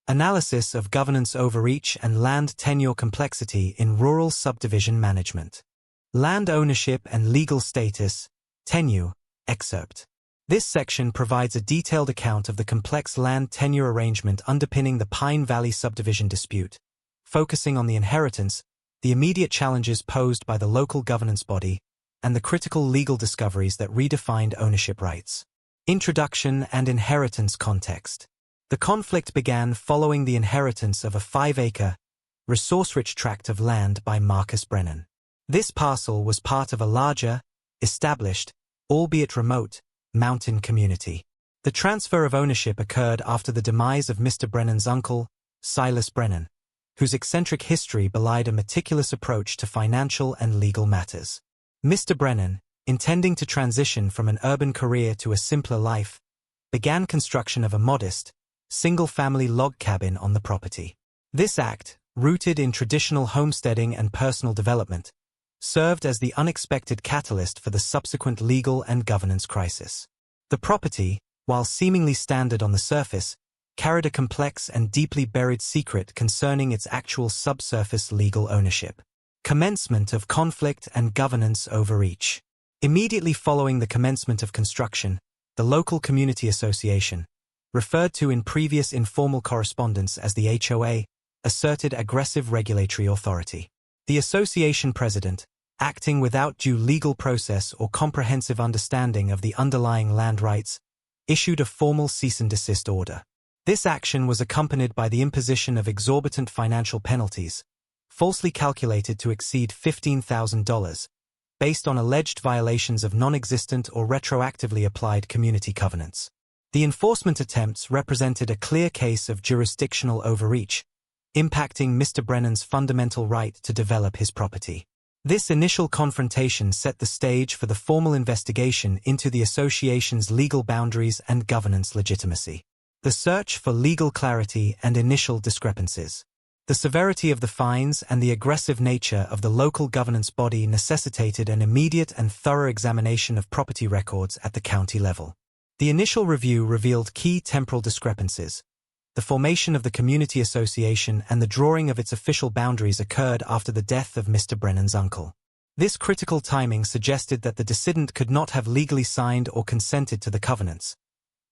Analysis of governance overreach and land tenure complexity in rural subdivision management. Land ownership and legal status, tenure, excerpt. This section provides a detailed account of the complex land tenure arrangement underpinning the Pine Valley subdivision dispute, focusing on the inheritance, the immediate challenges posed by the local governance body, and the critical legal discoveries that redefined ownership rights. Introduction and inheritance context. The conflict began following the inheritance of a 5-acre, resource-rich tract of land by Marcus Brennan. This parcel was part of a larger, established, albeit remote, mountain community. The transfer of ownership occurred after the demise of Mr. Brennan's uncle, Silas Brennan, whose eccentric history belied a meticulous approach to financial and legal matters. Mr. Brennan, intending to transition from an urban career to a simpler life, began construction of a modest, single-family log cabin on the property. This act, rooted in traditional homesteading and personal development, served as the unexpected catalyst for the subsequent legal and governance crisis. The property, while seemingly standard on the surface, carried a complex and deeply buried secret concerning its actual subsurface legal ownership. Commencement of conflict and governance overreach. Immediately following the commencement of construction, the local community association, referred to in previous informal correspondence as the HOA, asserted aggressive regulatory authority. The association president, acting without due legal process or comprehensive understanding of the underlying land rights, issued a formal cease and desist order. This action was accompanied by the imposition of exorbitant financial penalties, falsely calculated to exceed $15,000, based on alleged violations of non-existent or retroactively applied community covenants. The enforcement attempts represented a clear case of jurisdictional overreach, impacting Mr. Brennan's fundamental right to develop his property. This initial confrontation set the stage for the formal investigation into the association's legal boundaries and governance legitimacy. The search for legal clarity and initial discrepancies. The severity of the fines and the aggressive nature of the local governance body necessitated an immediate and thorough examination of property records at the county level. The initial review revealed key temporal discrepancies. The formation of the community association and the drawing of its official boundaries occurred after the death of Mr. Brennan's uncle. This critical timing suggested that the decedent could not have legally signed or consented to the covenants,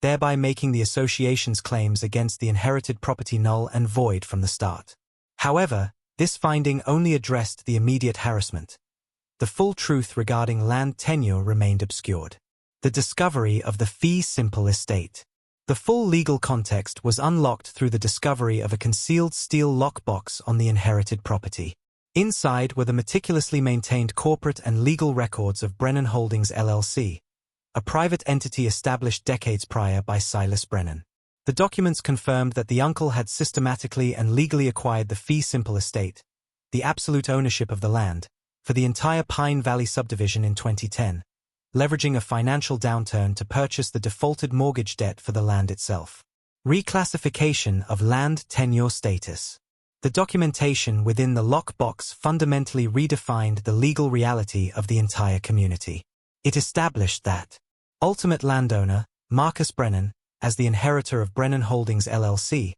thereby making the association's claims against the inherited property null and void from the start. However, this finding only addressed the immediate harassment. The full truth regarding land tenure remained obscured. The discovery of the fee simple estate. The full legal context was unlocked through the discovery of a concealed steel lockbox on the inherited property. Inside were the meticulously maintained corporate and legal records of Brennan Holdings LLC, a private entity established decades prior by Silas Brennan. The documents confirmed that the uncle had systematically and legally acquired the fee simple estate, the absolute ownership of the land, for the entire Pine Valley subdivision in 2010. Leveraging a financial downturn to purchase the defaulted mortgage debt for the land itself. Reclassification of land tenure status. The documentation within the lockbox fundamentally redefined the legal reality of the entire community. It established that ultimate landowner, Marcus Brennan, as the inheritor of Brennan Holdings LLC,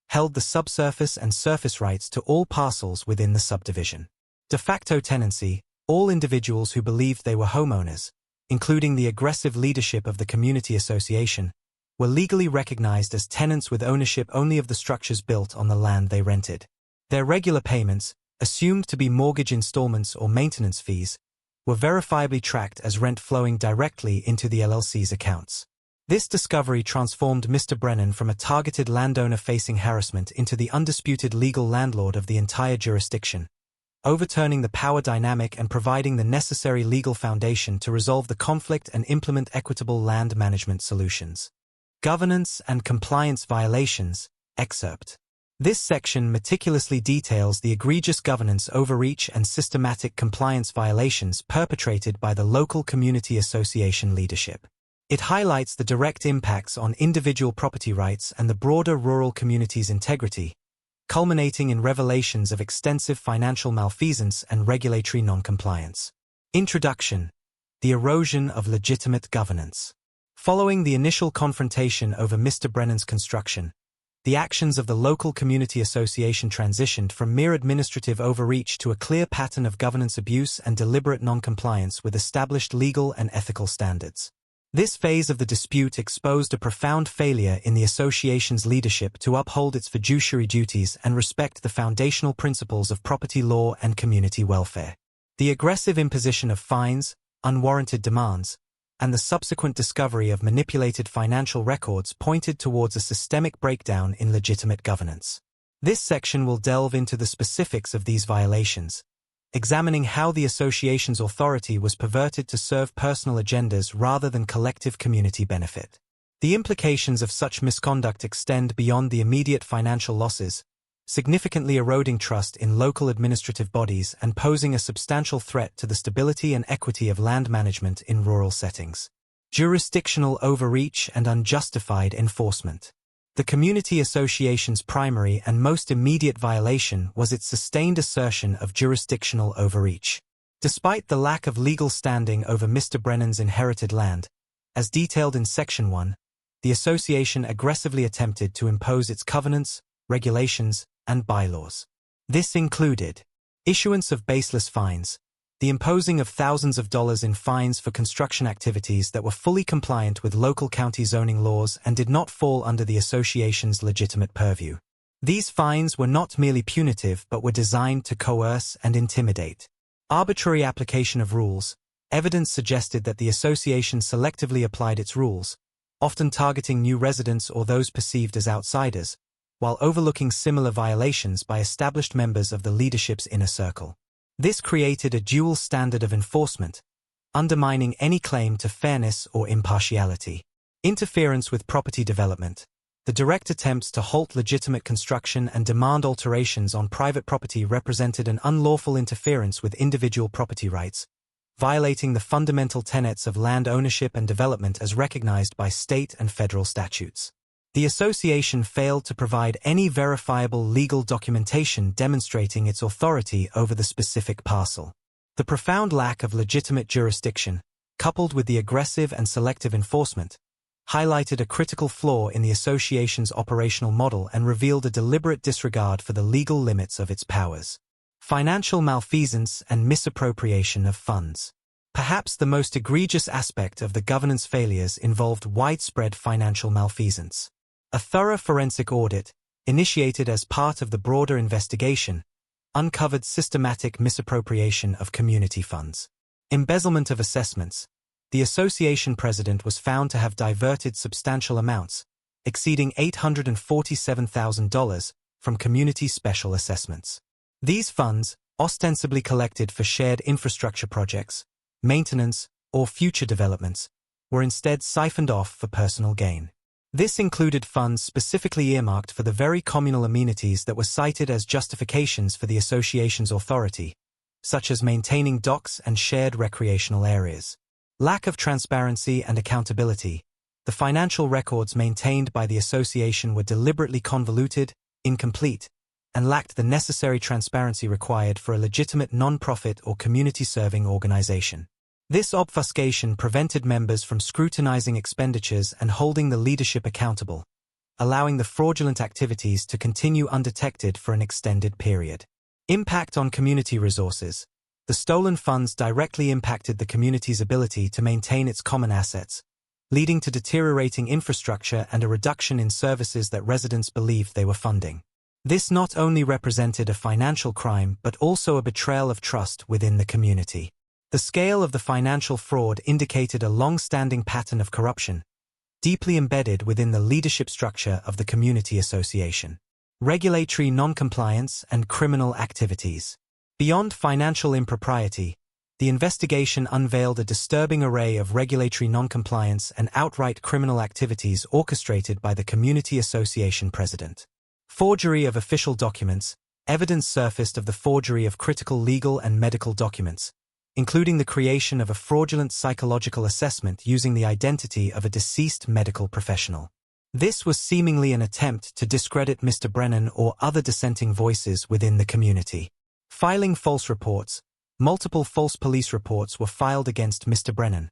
held the subsurface and surface rights to all parcels within the subdivision. De facto tenancy, all individuals who believed they were homeowners, including the aggressive leadership of the community association, were legally recognized as tenants with ownership only of the structures built on the land they rented. Their regular payments, assumed to be mortgage installments or maintenance fees, were verifiably tracked as rent flowing directly into the LLC's accounts. This discovery transformed Mr. Brennan from a targeted landowner-facing harassment into the undisputed legal landlord of the entire jurisdiction, overturning the power dynamic and providing the necessary legal foundation to resolve the conflict and implement equitable land management solutions. Governance and compliance violations, excerpt. This section meticulously details the egregious governance overreach and systematic compliance violations perpetrated by the local community association leadership. It highlights the direct impacts on individual property rights and the broader rural community's integrity, culminating in revelations of extensive financial malfeasance and regulatory noncompliance. Introduction. The erosion of legitimate governance. Following the initial confrontation over Mr. Brennan's construction, the actions of the local community association transitioned from mere administrative overreach to a clear pattern of governance abuse and deliberate non-compliance with established legal and ethical standards. This phase of the dispute exposed a profound failure in the association's leadership to uphold its fiduciary duties and respect the foundational principles of property law and community welfare. The aggressive imposition of fines, unwarranted demands, and the subsequent discovery of manipulated financial records pointed towards a systemic breakdown in legitimate governance. This section will delve into the specifics of these violations, examining how the association's authority was perverted to serve personal agendas rather than collective community benefit. The implications of such misconduct extend beyond the immediate financial losses, significantly eroding trust in local administrative bodies and posing a substantial threat to the stability and equity of land management in rural settings. Jurisdictional overreach and unjustified enforcement. The community association's primary and most immediate violation was its sustained assertion of jurisdictional overreach. Despite the lack of legal standing over Mr. Brennan's inherited land, as detailed in Section 1, the association aggressively attempted to impose its covenants, regulations, and bylaws. This included issuance of baseless fines, the imposing of thousands of dollars in fines for construction activities that were fully compliant with local county zoning laws and did not fall under the association's legitimate purview. These fines were not merely punitive but were designed to coerce and intimidate. Arbitrary application of rules. Evidence suggested that the association selectively applied its rules, often targeting new residents or those perceived as outsiders, while overlooking similar violations by established members of the leadership's inner circle. This created a dual standard of enforcement, undermining any claim to fairness or impartiality. Interference with property development. The direct attempts to halt legitimate construction and demand alterations on private property represented an unlawful interference with individual property rights, violating the fundamental tenets of land ownership and development as recognized by state and federal statutes. The association failed to provide any verifiable legal documentation demonstrating its authority over the specific parcel. The profound lack of legitimate jurisdiction, coupled with the aggressive and selective enforcement, highlighted a critical flaw in the association's operational model and revealed a deliberate disregard for the legal limits of its powers. Financial malfeasance and misappropriation of funds. Perhaps the most egregious aspect of the governance failures involved widespread financial malfeasance. A thorough forensic audit, initiated as part of the broader investigation, uncovered systematic misappropriation of community funds. Embezzlement of assessments. The association president was found to have diverted substantial amounts, exceeding $847,000, from community special assessments. These funds, ostensibly collected for shared infrastructure projects, maintenance, or future developments, were instead siphoned off for personal gain. This included funds specifically earmarked for the very communal amenities that were cited as justifications for the association's authority, such as maintaining docks and shared recreational areas. Lack of transparency and accountability. The financial records maintained by the association were deliberately convoluted, incomplete, and lacked the necessary transparency required for a legitimate non-profit or community-serving organization. This obfuscation prevented members from scrutinizing expenditures and holding the leadership accountable, allowing the fraudulent activities to continue undetected for an extended period. Impact on community resources. The stolen funds directly impacted the community's ability to maintain its common assets, leading to deteriorating infrastructure and a reduction in services that residents believed they were funding. This not only represented a financial crime but also a betrayal of trust within the community. The scale of the financial fraud indicated a long-standing pattern of corruption, deeply embedded within the leadership structure of the community association. Regulatory non-compliance and criminal activities. Beyond financial impropriety, the investigation unveiled a disturbing array of regulatory non-compliance and outright criminal activities orchestrated by the community association president. Forgery of official documents. Evidence surfaced of the forgery of critical legal and medical documents, including the creation of a fraudulent psychological assessment using the identity of a deceased medical professional. This was seemingly an attempt to discredit Mr. Brennan or other dissenting voices within the community. Filing false reports. Multiple false police reports were filed against Mr. Brennan,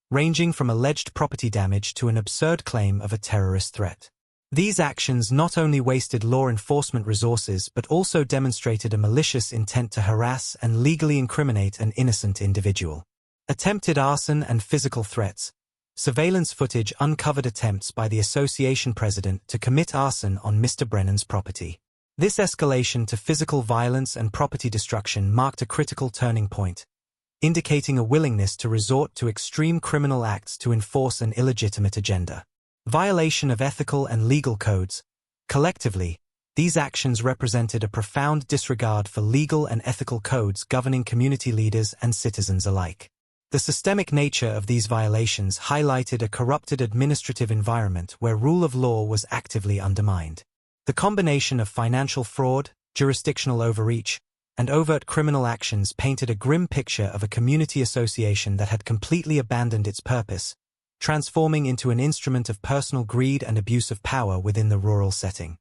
ranging from alleged property damage to an absurd claim of a terrorist threat. These actions not only wasted law enforcement resources but also demonstrated a malicious intent to harass and legally incriminate an innocent individual. Attempted arson and physical threats. Surveillance footage uncovered attempts by the association president to commit arson on Mr. Brennan's property. This escalation to physical violence and property destruction marked a critical turning point, indicating a willingness to resort to extreme criminal acts to enforce an illegitimate agenda. Violation of ethical and legal codes. Collectively, these actions represented a profound disregard for legal and ethical codes governing community leaders and citizens alike. The systemic nature of these violations highlighted a corrupted administrative environment where rule of law was actively undermined. The combination of financial fraud, jurisdictional overreach, and overt criminal actions painted a grim picture of a community association that had completely abandoned its purpose, transforming into an instrument of personal greed and abuse of power within the rural setting.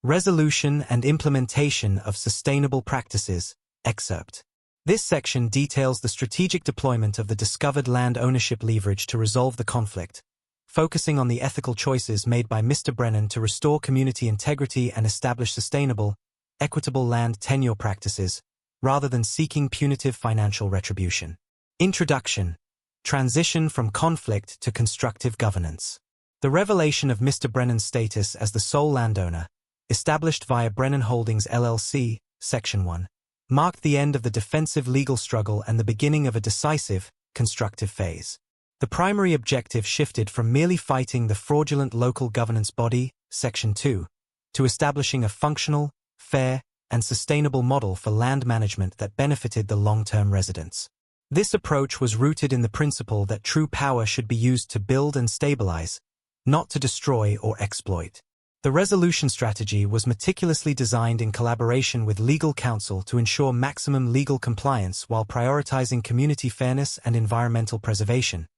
Resolution and implementation of sustainable practices. Excerpt. This section details the strategic deployment of the discovered land ownership leverage to resolve the conflict, focusing on the ethical choices made by Mr. Brennan to restore community integrity and establish sustainable, equitable land tenure practices, rather than seeking punitive financial retribution. Introduction. Transition from conflict to constructive governance. The revelation of Mr. Brennan's status as the sole landowner, established via Brennan Holdings LLC, Section 1, marked the end of the defensive legal struggle and the beginning of a decisive, constructive phase. The primary objective shifted from merely fighting the fraudulent local governance body, Section 2, to establishing a functional, fair, and sustainable model for land management that benefited the long-term residents. This approach was rooted in the principle that true power should be used to build and stabilize, not to destroy or exploit. The resolution strategy was meticulously designed in collaboration with legal counsel to ensure maximum legal compliance while prioritizing community fairness and environmental preservation,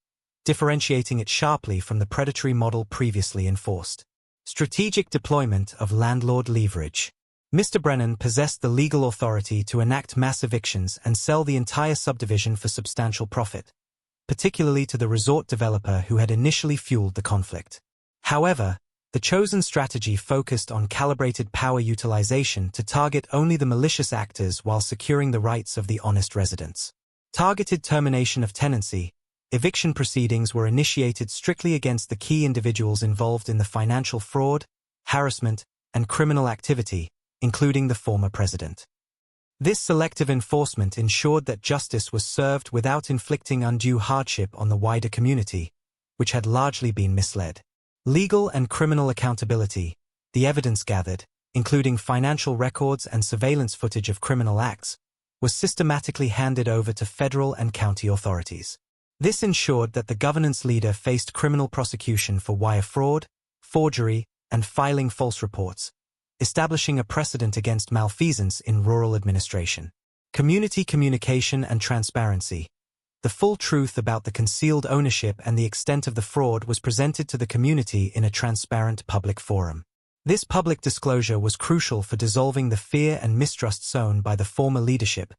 differentiating it sharply from the predatory model previously enforced. Strategic deployment of landlord leverage. Mr. Brennan possessed the legal authority to enact mass evictions and sell the entire subdivision for substantial profit, particularly to the resort developer who had initially fueled the conflict. However, the chosen strategy focused on calibrated power utilization to target only the malicious actors while securing the rights of the honest residents. Targeted termination of tenancy. Eviction proceedings were initiated strictly against the key individuals involved in the financial fraud, harassment, and criminal activity, including the former president. This selective enforcement ensured that justice was served without inflicting undue hardship on the wider community, which had largely been misled. Legal and criminal accountability. The evidence gathered, including financial records and surveillance footage of criminal acts, was systematically handed over to federal and county authorities. This ensured that the governance leader faced criminal prosecution for wire fraud, forgery, and filing false reports, establishing a precedent against malfeasance in rural administration. Community communication and transparency. The full truth about the concealed ownership and the extent of the fraud was presented to the community in a transparent public forum. This public disclosure was crucial for dissolving the fear and mistrust sown by the former leadership,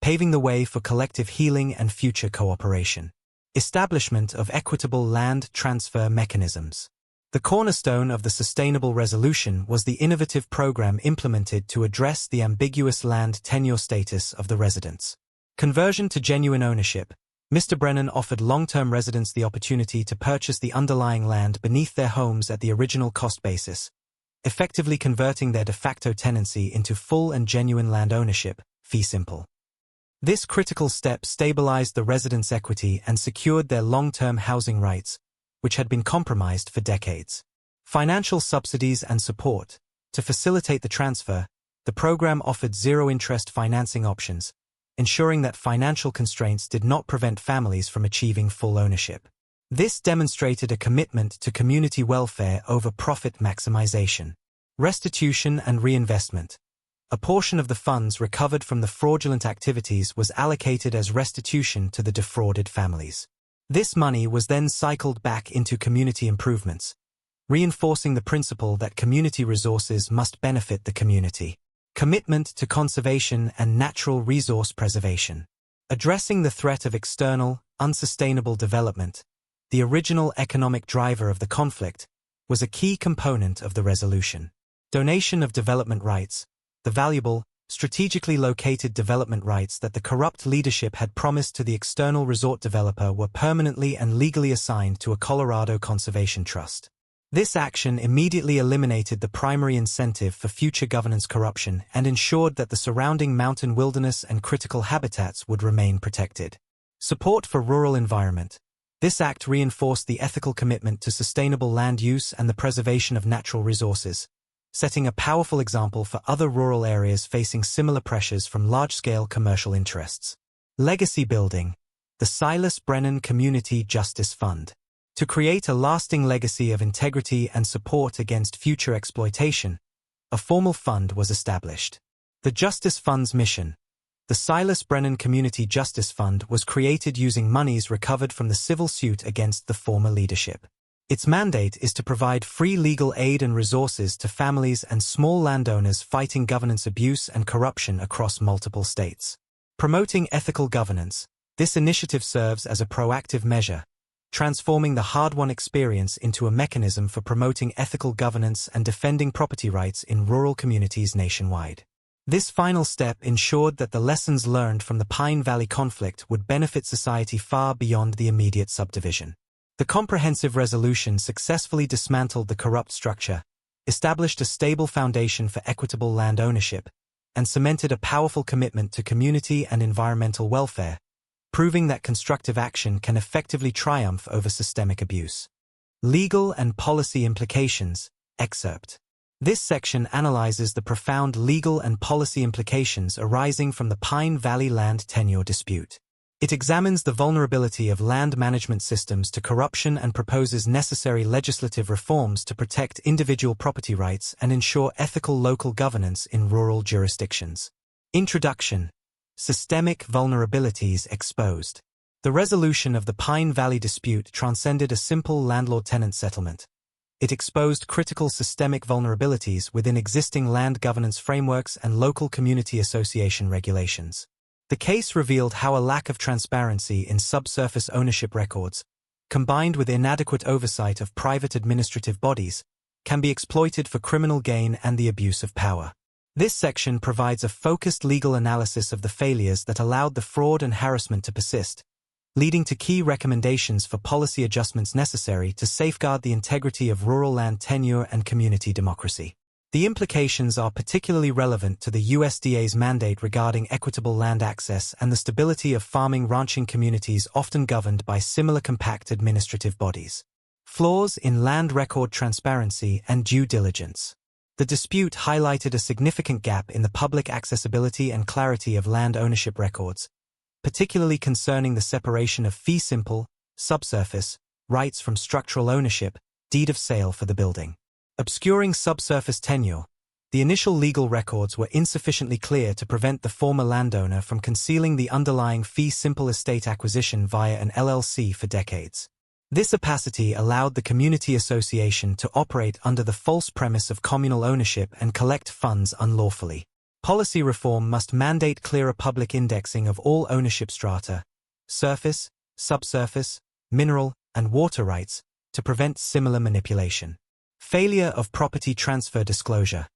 paving the way for collective healing and future cooperation. Establishment of equitable land transfer mechanisms. The cornerstone of the sustainable resolution was the innovative program implemented to address the ambiguous land tenure status of the residents. Conversion to genuine ownership. Mr. Brennan offered long-term residents the opportunity to purchase the underlying land beneath their homes at the original cost basis, effectively converting their de facto tenancy into full and genuine land ownership, fee simple. This critical step stabilized the residents' equity and secured their long-term housing rights, which had been compromised for decades. Financial subsidies and support. To facilitate the transfer, the program offered zero-interest financing options, ensuring that financial constraints did not prevent families from achieving full ownership. This demonstrated a commitment to community welfare over profit maximization. Restitution and reinvestment. A portion of the funds recovered from the fraudulent activities was allocated as restitution to the defrauded families. This money was then cycled back into community improvements, reinforcing the principle that community resources must benefit the community. Commitment to conservation and natural resource preservation. Addressing the threat of external, unsustainable development, the original economic driver of the conflict, was a key component of the resolution. Donation of development rights, the valuable, strategically located development rights that the corrupt leadership had promised to the external resort developer were permanently and legally assigned to a Colorado conservation trust. This action immediately eliminated the primary incentive for future governance corruption and ensured that the surrounding mountain wilderness and critical habitats would remain protected. Support for rural environment. This act reinforced the ethical commitment to sustainable land use and the preservation of natural resources, setting a powerful example for other rural areas facing similar pressures from large-scale commercial interests. Legacy building. The Silas Brennan Community Justice Fund. To create a lasting legacy of integrity and support against future exploitation, a formal fund was established. The Justice Fund's mission. The Silas Brennan Community Justice Fund was created using monies recovered from the civil suit against the former leadership. Its mandate is to provide free legal aid and resources to families and small landowners fighting governance abuse and corruption across multiple states. Promoting ethical governance. This initiative serves as a proactive measure, transforming the hard-won experience into a mechanism for promoting ethical governance and defending property rights in rural communities nationwide. This final step ensured that the lessons learned from the Pine Valley conflict would benefit society far beyond the immediate subdivision. The comprehensive resolution successfully dismantled the corrupt structure, established a stable foundation for equitable land ownership, and cemented a powerful commitment to community and environmental welfare, proving that constructive action can effectively triumph over systemic abuse. Legal and policy implications. Excerpt. This section analyzes the profound legal and policy implications arising from the Pine Valley land tenure dispute. It examines the vulnerability of land management systems to corruption and proposes necessary legislative reforms to protect individual property rights and ensure ethical local governance in rural jurisdictions. Introduction. Systemic vulnerabilities exposed. The resolution of the Pine Valley dispute transcended a simple landlord-tenant settlement. It exposed critical systemic vulnerabilities within existing land governance frameworks and local community association regulations. The case revealed how a lack of transparency in subsurface ownership records, combined with inadequate oversight of private administrative bodies, can be exploited for criminal gain and the abuse of power. This section provides a focused legal analysis of the failures that allowed the fraud and harassment to persist, leading to key recommendations for policy adjustments necessary to safeguard the integrity of rural land tenure and community democracy. The implications are particularly relevant to the USDA's mandate regarding equitable land access and the stability of farming ranching communities often governed by similar compact administrative bodies. Flaws in land record transparency and due diligence. The dispute highlighted a significant gap in the public accessibility and clarity of land ownership records, particularly concerning the separation of fee simple, subsurface, rights from structural ownership, deed of sale for the building. Obscuring subsurface tenure. The initial legal records were insufficiently clear to prevent the former landowner from concealing the underlying fee simple estate acquisition via an LLC for decades. This opacity allowed the community association to operate under the false premise of communal ownership and collect funds unlawfully. Policy reform must mandate clearer public indexing of all ownership strata, surface, subsurface, mineral, and water rights, to prevent similar manipulation. Failure of property transfer disclosure.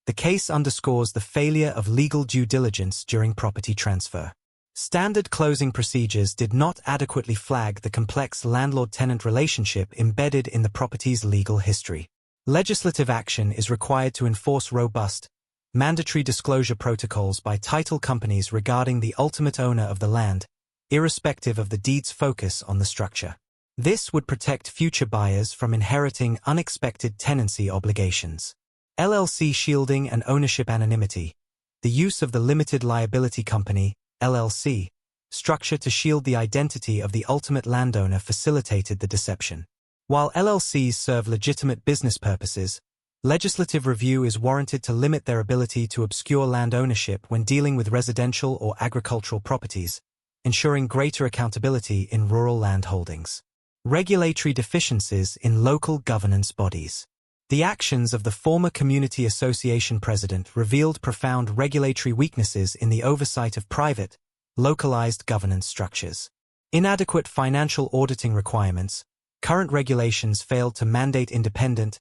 The case underscores the failure of legal due diligence during property transfer. Standard closing procedures did not adequately flag the complex landlord-tenant relationship embedded in the property's legal history. Legislative action is required to enforce robust, mandatory disclosure protocols by title companies regarding the ultimate owner of the land, irrespective of the deed's focus on the structure. This would protect future buyers from inheriting unexpected tenancy obligations. LLC shielding and ownership anonymity. The use of the limited liability company, LLC, structure to shield the identity of the ultimate landowner facilitated the deception. While LLCs serve legitimate business purposes, legislative review is warranted to limit their ability to obscure land ownership when dealing with residential or agricultural properties, ensuring greater accountability in rural land holdings. Regulatory deficiencies in local governance bodies. The actions of the former Community Association president revealed profound regulatory weaknesses in the oversight of private, localized governance structures. Inadequate financial auditing requirements. Current regulations failed to mandate independent,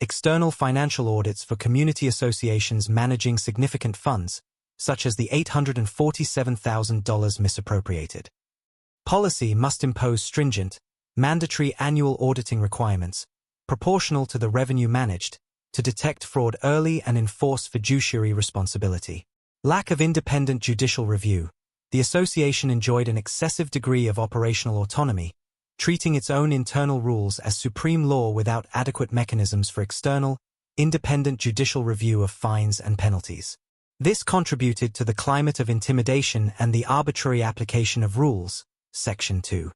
external financial audits for community associations managing significant funds, such as the $847,000 misappropriated. Policy must impose stringent, mandatory annual auditing requirements, proportional to the revenue managed, to detect fraud early and enforce fiduciary responsibility. Lack of independent judicial review. The association enjoyed an excessive degree of operational autonomy, treating its own internal rules as supreme law without adequate mechanisms for external, independent judicial review of fines and penalties. This contributed to the climate of intimidation and the arbitrary application of rules. Section 2.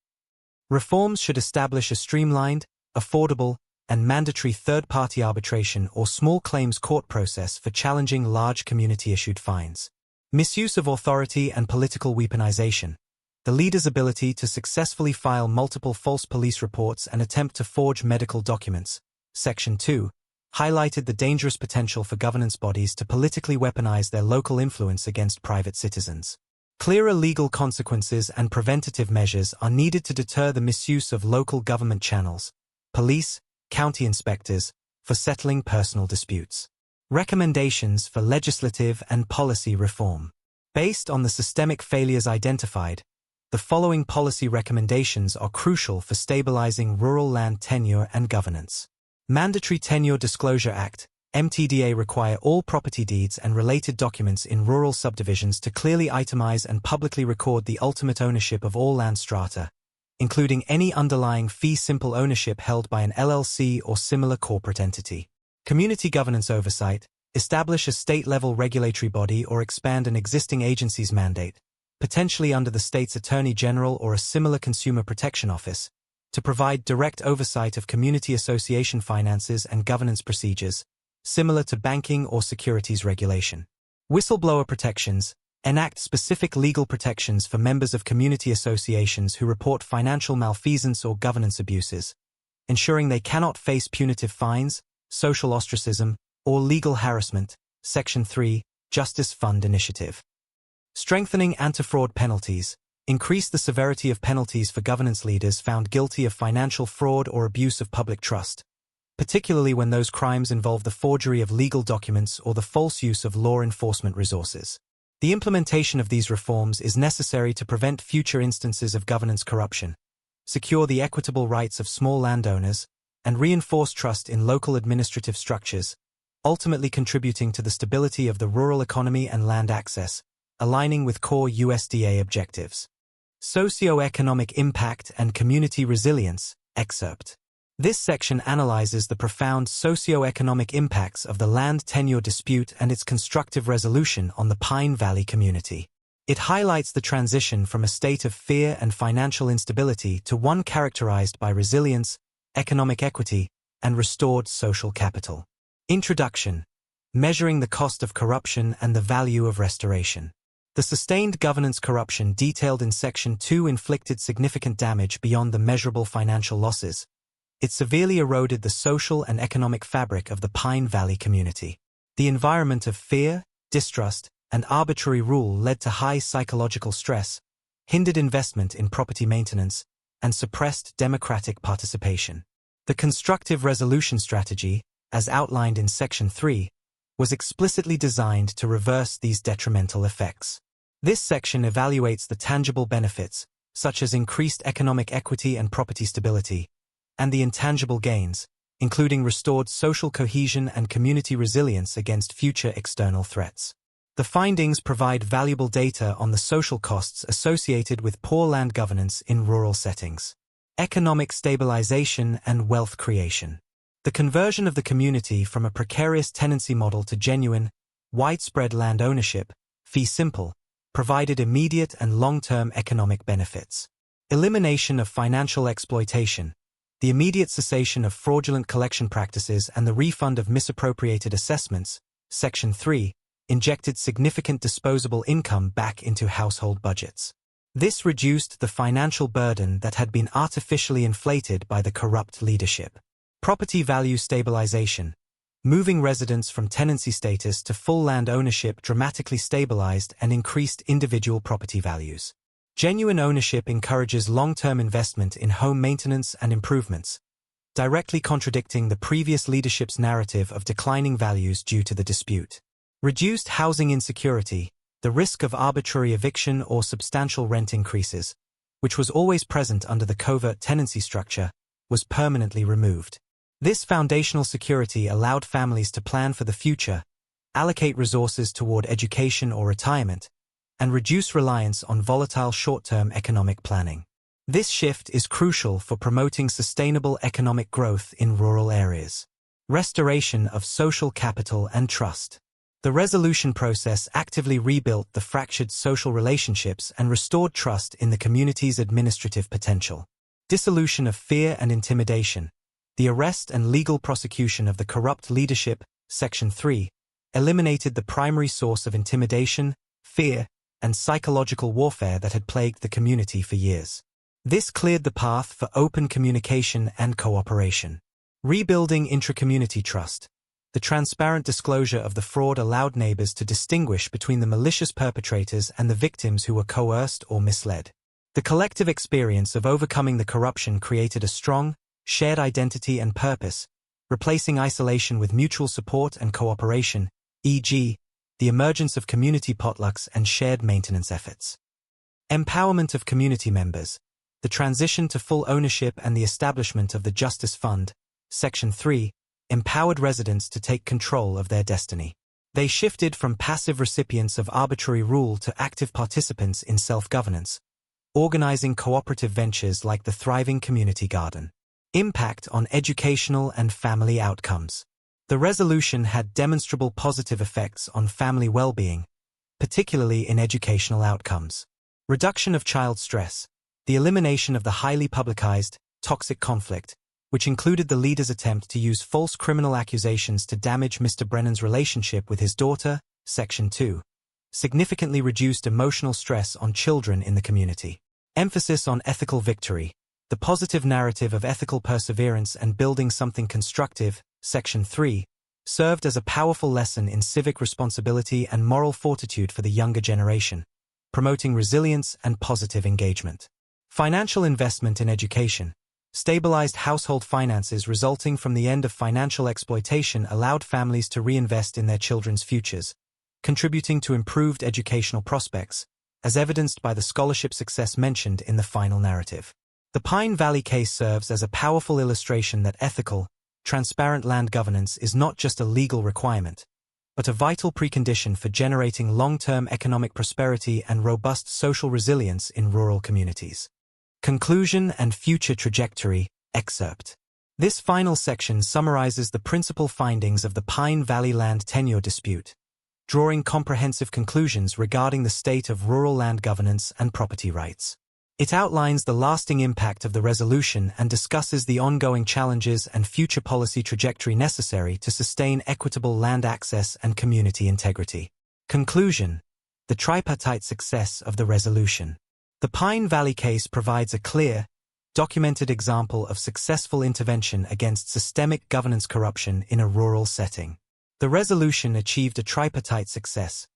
Reforms should establish a streamlined, affordable, and mandatory third-party arbitration or small claims court process for challenging large community-issued fines. Misuse of authority and political weaponization. The leader's ability to successfully file multiple false police reports and attempt to forge medical documents, Section 2, highlighted the dangerous potential for governance bodies to politically weaponize their local influence against private citizens. Clearer legal consequences and preventative measures are needed to deter the misuse of local government channels, police, county inspectors, for settling personal disputes. Recommendations for legislative and policy reform. Based on the systemic failures identified, the following policy recommendations are crucial for stabilizing rural land tenure and governance. Mandatory Tenure Disclosure Act, MTDA require all property deeds and related documents in rural subdivisions to clearly itemize and publicly record the ultimate ownership of all land strata, including any underlying fee simple ownership held by an LLC or similar corporate entity. Community governance oversight, establish a state-level regulatory body or expand an existing agency's mandate, potentially under the state's attorney general or a similar consumer protection office, to provide direct oversight of community association finances and governance procedures, similar to banking or securities regulation. Whistleblower protections, enact specific legal protections for members of community associations who report financial malfeasance or governance abuses, ensuring they cannot face punitive fines, social ostracism, or legal harassment. Section 3, Justice Fund Initiative. Strengthening anti-fraud penalties, increase the severity of penalties for governance leaders found guilty of financial fraud or abuse of public trust, particularly when those crimes involve the forgery of legal documents or the false use of law enforcement resources. The implementation of these reforms is necessary to prevent future instances of governance corruption, secure the equitable rights of small landowners, and reinforce trust in local administrative structures, ultimately contributing to the stability of the rural economy and land access, aligning with core USDA objectives. Socioeconomic impact and community resilience, excerpt. This section analyzes the profound socioeconomic impacts of the land tenure dispute and its constructive resolution on the Pine Valley community. It highlights the transition from a state of fear and financial instability to one characterized by resilience, economic equity, and restored social capital. Introduction. Measuring the cost of corruption and the value of restoration. The sustained governance corruption detailed in Section 2 inflicted significant damage beyond the measurable financial losses. It severely eroded the social and economic fabric of the Pine Valley community. The environment of fear, distrust, and arbitrary rule led to high psychological stress, hindered investment in property maintenance, and suppressed democratic participation. The constructive resolution strategy, as outlined in Section 3, was explicitly designed to reverse these detrimental effects. This section evaluates the tangible benefits, such as increased economic equity and property stability, and the intangible gains, including restored social cohesion and community resilience against future external threats. The findings provide valuable data on the social costs associated with poor land governance in rural settings. Economic stabilization and wealth creation. The conversion of the community from a precarious tenancy model to genuine, widespread land ownership, fee simple, provided immediate and long-term economic benefits. Elimination of financial exploitation. The immediate cessation of fraudulent collection practices and the refund of misappropriated assessments, Section 3, injected significant disposable income back into household budgets. This reduced the financial burden that had been artificially inflated by the corrupt leadership. Property value stabilization. Moving residents from tenancy status to full land ownership dramatically stabilized and increased individual property values. Genuine ownership encourages long-term investment in home maintenance and improvements, directly contradicting the previous leadership's narrative of declining values due to the dispute. Reduced housing insecurity, the risk of arbitrary eviction or substantial rent increases, which was always present under the covert tenancy structure, was permanently removed. This foundational security allowed families to plan for the future, allocate resources toward education or retirement, and reduce reliance on volatile short-term economic planning. This shift is crucial for promoting sustainable economic growth in rural areas. Restoration of social capital and trust. The resolution process actively rebuilt the fractured social relationships and restored trust in the community's administrative potential. Dissolution of fear and intimidation. The arrest and legal prosecution of the corrupt leadership, Section 3, eliminated the primary source of intimidation, fear, and psychological warfare that had plagued the community for years. This cleared the path for open communication and cooperation. Rebuilding intra-community trust. The transparent disclosure of the fraud allowed neighbors to distinguish between the malicious perpetrators and the victims who were coerced or misled. The collective experience of overcoming the corruption created a strong, shared identity and purpose, replacing isolation with mutual support and cooperation, e.g., the emergence of community potlucks and shared maintenance efforts. Empowerment of community members. The transition to full ownership and the establishment of the Justice Fund, Section 3, empowered residents to take control of their destiny. They shifted from passive recipients of arbitrary rule to active participants in self-governance, organizing cooperative ventures like the thriving community garden. Impact on educational and family outcomes. The resolution had demonstrable positive effects on family well-being, particularly in educational outcomes. Reduction of child stress. The elimination of the highly publicized, toxic conflict, which included the leader's attempt to use false criminal accusations to damage Mr. Brennan's relationship with his daughter, Section 2, significantly reduced emotional stress on children in the community. Emphasis on ethical victory. The positive narrative of ethical perseverance and building something constructive, Section 3, served as a powerful lesson in civic responsibility and moral fortitude for the younger generation, promoting resilience and positive engagement. Financial investment in education. Stabilized household finances resulting from the end of financial exploitation allowed families to reinvest in their children's futures, contributing to improved educational prospects, as evidenced by the scholarship success mentioned in the final narrative. The Pine Valley case serves as a powerful illustration that ethical, transparent land governance is not just a legal requirement, but a vital precondition for generating long-term economic prosperity and robust social resilience in rural communities. Conclusion and future trajectory, excerpt. This final section summarizes the principal findings of the Pine Valley land tenure dispute, drawing comprehensive conclusions regarding the state of rural land governance and property rights. It outlines the lasting impact of the resolution and discusses the ongoing challenges and future policy trajectory necessary to sustain equitable land access and community integrity. Conclusion. The tripartite success of the resolution. The Pine Valley case provides a clear, documented example of successful intervention against systemic governance corruption in a rural setting. The resolution achieved a tripartite success: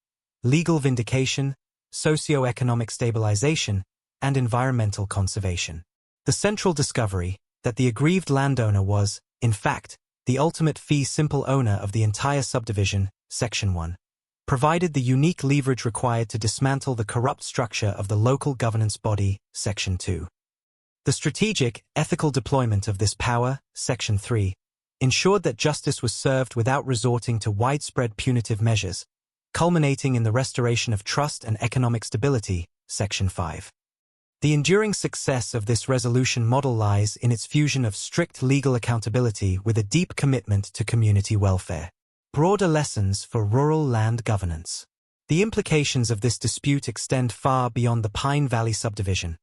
legal vindication, socio-economic stabilization, and environmental conservation. The central discovery, that the aggrieved landowner was, in fact, the ultimate fee simple owner of the entire subdivision, Section 1, provided the unique leverage required to dismantle the corrupt structure of the local governance body, Section 2. The strategic, ethical deployment of this power, Section 3, ensured that justice was served without resorting to widespread punitive measures, culminating in the restoration of trust and economic stability, Section 5. The enduring success of this resolution model lies in its fusion of strict legal accountability with a deep commitment to community welfare. Broader lessons for rural land governance. The implications of this dispute extend far beyond the Pine Valley subdivision,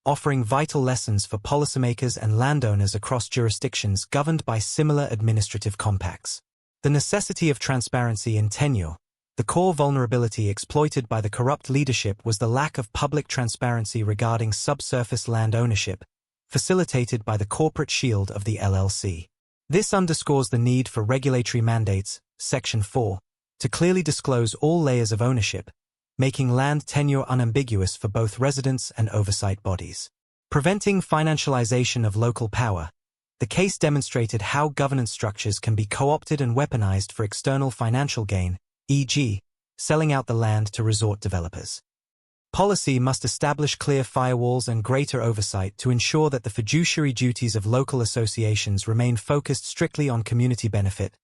offering vital lessons for policymakers and landowners across jurisdictions governed by similar administrative compacts. The necessity of transparency in tenure. The core vulnerability exploited by the corrupt leadership was the lack of public transparency regarding subsurface land ownership, facilitated by the corporate shield of the LLC. This underscores the need for regulatory mandates, Section 4, to clearly disclose all layers of ownership, making land tenure unambiguous for both residents and oversight bodies. Preventing financialization of local power. The case demonstrated how governance structures can be co-opted and weaponized for external financial gain, e.g., selling out the land to resort developers. Policy must establish clear firewalls and greater oversight to ensure that the fiduciary duties of local associations remain focused strictly on community benefit,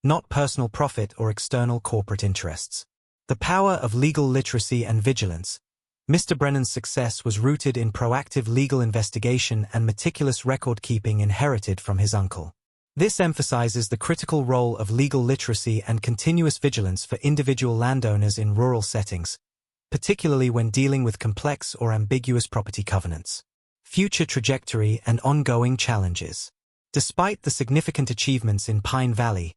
not personal profit or external corporate interests. The power of legal literacy and vigilance. Mr. Brennan's success was rooted in proactive legal investigation and meticulous record-keeping inherited from his uncle. This emphasizes the critical role of legal literacy and continuous vigilance for individual landowners in rural settings, particularly when dealing with complex or ambiguous property covenants. Future trajectory and ongoing challenges. Despite the significant achievements in Pine Valley,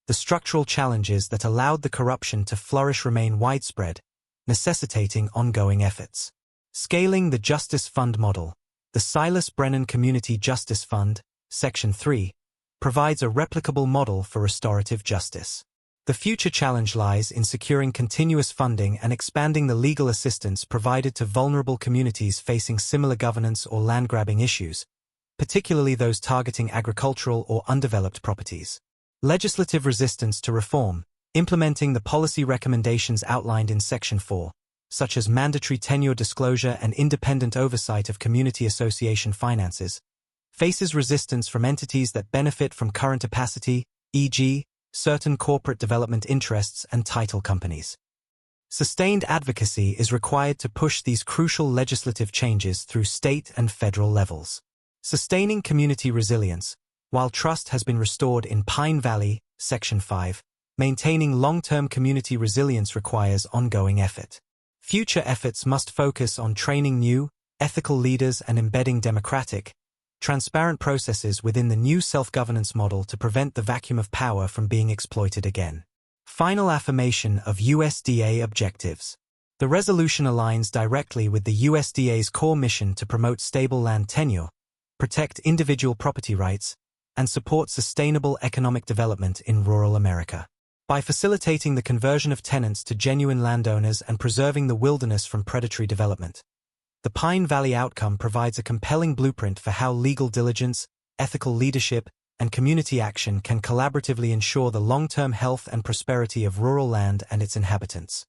the structural challenges that allowed the corruption to flourish remain widespread, necessitating ongoing efforts. Scaling the Justice Fund model. The Silas Brennan Community Justice Fund, Section 3, provides a replicable model for restorative justice. The future challenge lies in securing continuous funding and expanding the legal assistance provided to vulnerable communities facing similar governance or land-grabbing issues, particularly those targeting agricultural or undeveloped properties. Legislative resistance to reform. Implementing the policy recommendations outlined in Section 4, such as mandatory tenure disclosure and independent oversight of community association finances, faces resistance from entities that benefit from current opacity, e.g., certain corporate development interests and title companies. Sustained advocacy is required to push these crucial legislative changes through state and federal levels. Sustaining community resilience. While trust has been restored in Pine Valley, Section 5, maintaining long-term community resilience requires ongoing effort. Future efforts must focus on training new, ethical leaders and embedding democratic, transparent processes within the new self-governance model to prevent the vacuum of power from being exploited again. Final affirmation of USDA objectives. The resolution aligns directly with the USDA's core mission to promote stable land tenure, protect individual property rights, and support sustainable economic development in rural America. By facilitating the conversion of tenants to genuine landowners and preserving the wilderness from predatory development, the Pine Valley outcome provides a compelling blueprint for how legal diligence, ethical leadership, and community action can collaboratively ensure the long-term health and prosperity of rural land and its inhabitants.